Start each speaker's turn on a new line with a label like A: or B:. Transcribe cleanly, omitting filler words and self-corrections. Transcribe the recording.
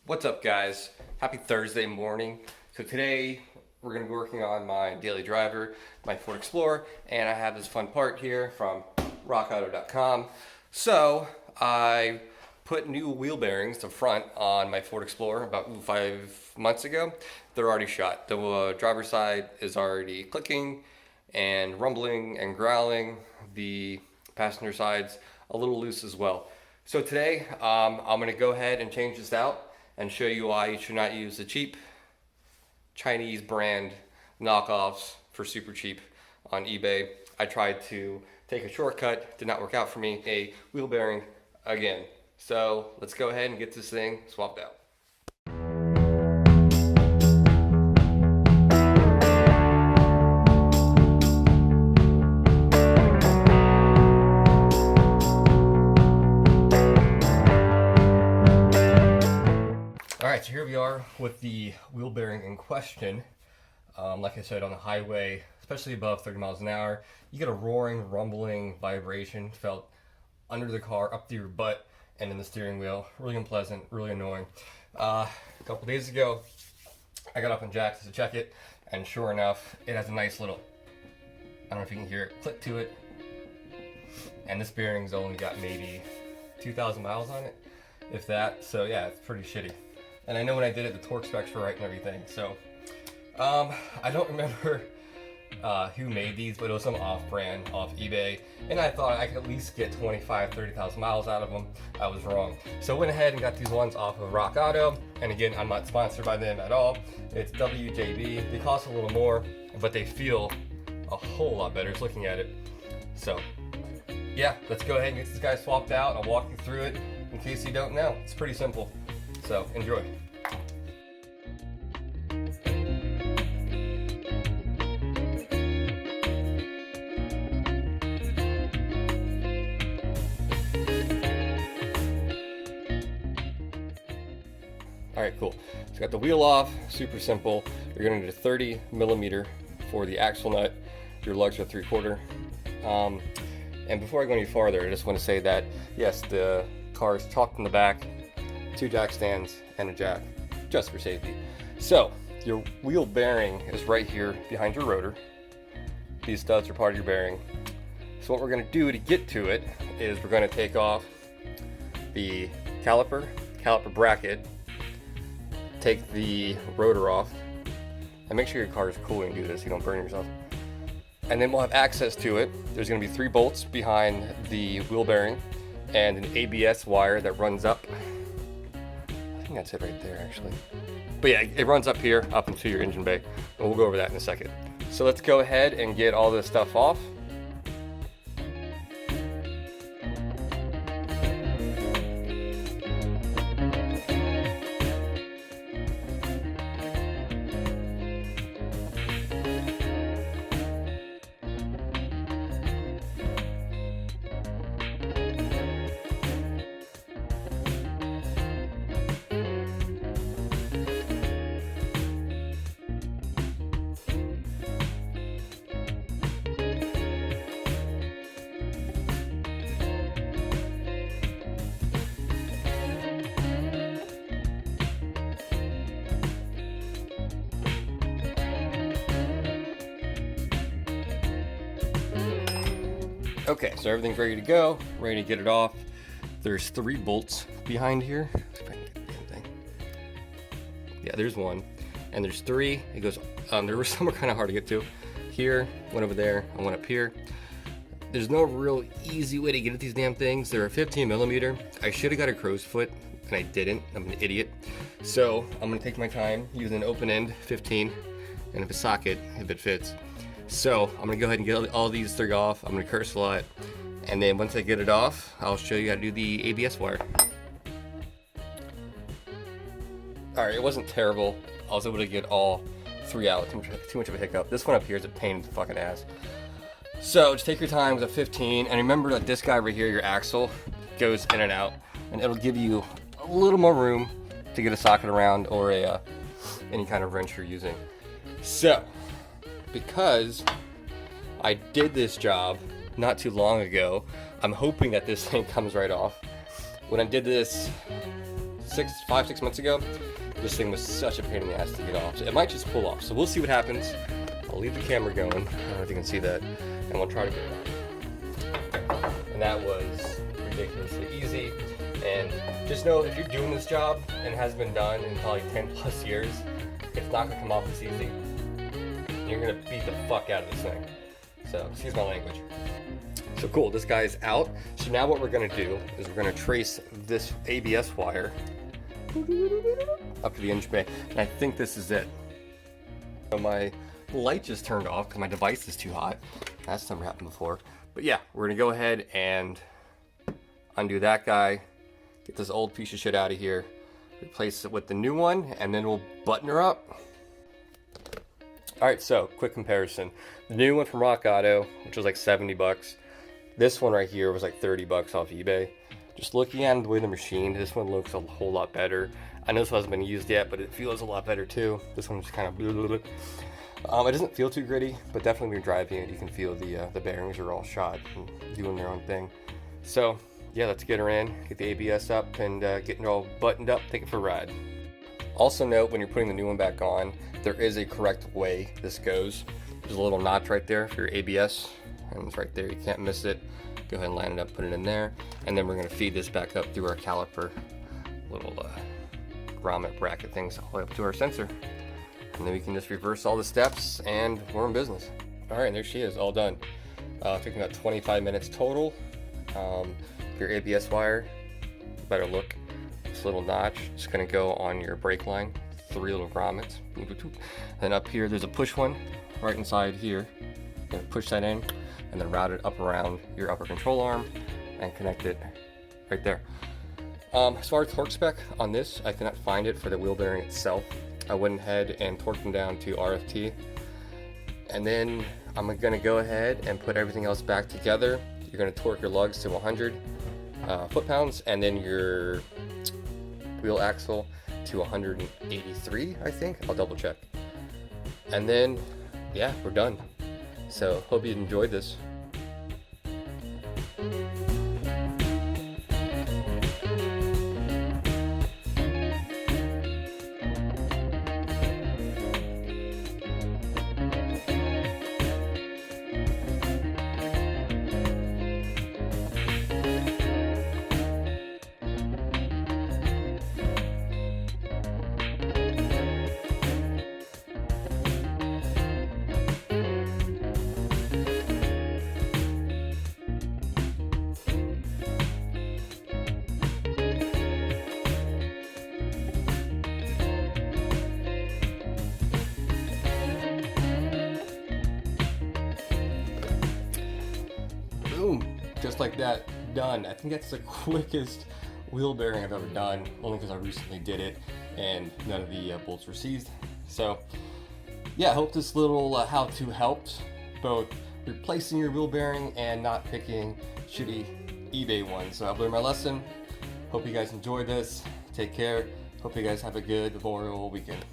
A: What's up, guys? Happy Thursday morning. So today we're going to be working on my daily driver, my Ford Explorer, and I have this fun part here from rockauto.com. So I put new wheel bearings, the front, on my Ford Explorer about 5 months ago. They're already shot. The driver's side is already clicking and rumbling and growling. The passenger side's a little loose as well. So today I'm going to go ahead and change this out and show you why you should not use the cheap Chinese brand knockoffs for super cheap on eBay. I tried to take a shortcut, did not work out for me. A wheel bearing again. So let's go ahead and get this thing swapped out. Alright, so here we are with the wheel bearing in question. Like I said, on the highway, especially above 30 miles an hour, you get a roaring, rumbling vibration felt under the car, up to your butt, and in the steering wheel. Really unpleasant, really annoying. A couple days ago, I got up on Jack's to check it, and sure enough, it has a nice little, I don't know if you can hear it, click to it. And this bearing's only got maybe 2,000 miles on it, if that. So yeah, it's pretty shitty. And I know when I did it, the torque specs were right and everything. So, I don't remember who made these, but it was some off-brand, off eBay. And I thought I could at least get 30,000 miles out of them. I was wrong. So I went ahead and got these ones off of Rock Auto. And again, I'm not sponsored by them at all. It's WJB. They cost a little more, but they feel a whole lot better just looking at it. So, yeah, let's go ahead and get this guy swapped out. I'll walk you through it in case you don't know. It's pretty simple. So, enjoy. Alright, cool. So got the wheel off, super simple. You're going to need a 30 millimeter for the axle nut. Your lugs are 3/4. And before I go any farther, I just want to say that, yes, the car is chalked in the back, 2 jack stands and a jack, just for safety. So, your wheel bearing is right here behind your rotor. These studs are part of your bearing. So what we're going to do to get to it is we're going to take off the caliper bracket, take the rotor off, and make sure your car is cool when you do this so you don't burn yourself. And then we'll have access to it. There's going to be 3 bolts behind the wheel bearing and an ABS wire that runs up. I think that's it right there, actually. But yeah, it runs up here, up into your engine bay, and we'll go over that in a second. So let's go ahead and get all this stuff off. Okay, so everything's ready to go, ready to get it off. There's 3 bolts behind here. Let's see if I can get the damn thing. Yeah, there's 1. And there's 3. It goes, there were some kind of hard to get to. Here, one over there, and one up here. There's no real easy way to get at these damn things. They're a 15 millimeter. I should have got a crow's foot, and I didn't. I'm an idiot. So I'm gonna take my time using an open end 15 and a socket if it fits. So I'm gonna go ahead and get all these 3 off. I'm gonna curse a lot, and then once I get it off, I'll show you how to do the ABS wire. All right, it wasn't terrible. I was able to get all 3 out. Too much of a hiccup. This one up here is a pain in the fucking ass. So just take your time with a 15, and remember that this guy right here, your axle, goes in and out, and it'll give you a little more room to get a socket around or any kind of wrench you're using. So, because I did this job not too long ago, I'm hoping that this thing comes right off. When I did this 5-6 months ago, this thing was such a pain in the ass to get off. So it might just pull off. So we'll see what happens. I'll leave the camera going. I don't know if you can see that. And we'll try to get it on. And that was ridiculously easy. And just know, if you're doing this job and it hasn't been done in probably 10 plus years, it's not gonna come off this easy. You're gonna beat the fuck out of this thing. So, excuse my language. So cool, this guy is out. So now what we're gonna do is we're gonna trace this ABS wire up to the engine bay. And I think this is it. So my light just turned off because my device is too hot. That's never happened before. But yeah, we're gonna go ahead and undo that guy. Get this old piece of shit out of here, replace it with the new one, and then we'll button her up. All right, so quick comparison. The new one from Rock Auto, which was like 70 bucks. This one right here was like 30 bucks off eBay. Just looking at the way the machine, this one looks a whole lot better. I know this hasn't been used yet, but it feels a lot better too. This one's kind of it doesn't feel too gritty, but definitely when you're driving it, you can feel the bearings are all shot and doing their own thing. So yeah, let's get her in, get the ABS up, and get it all buttoned up, take it for a ride. Also note, when you're putting the new one back on, there is a correct way this goes. There's a little notch right there for your ABS, and it's right there, you can't miss it. Go ahead and line it up, put it in there, and then we're gonna feed this back up through our caliper, little grommet bracket things all the way up to our sensor. And then we can just reverse all the steps, and we're in business. All right, and there she is, all done. Took me about 25 minutes total. Your ABS wire, better look. This little notch is going to go on your brake line. 3 little grommets. Then up here, there's a push one right inside here. You're going to push that in, and then route it up around your upper control arm and connect it right there. As far as torque spec on this, I cannot find it for the wheel bearing itself. I went ahead and torqued them down to RFT, and then I'm going to go ahead and put everything else back together. You're going to torque your lugs to 100 foot-pounds, and then your wheel axle to 183, I think. I'll double check. And then, yeah, we're done. So, hope you enjoyed this. Boom, just like that, done. I think that's the quickest wheel bearing I've ever done, only because I recently did it and none of the bolts were seized. So yeah, I hope this little how-to helped both replacing your wheel bearing and not picking shitty eBay ones. So I've learned my lesson. Hope you guys enjoyed this. Take care. Hope you guys have a good Memorial weekend.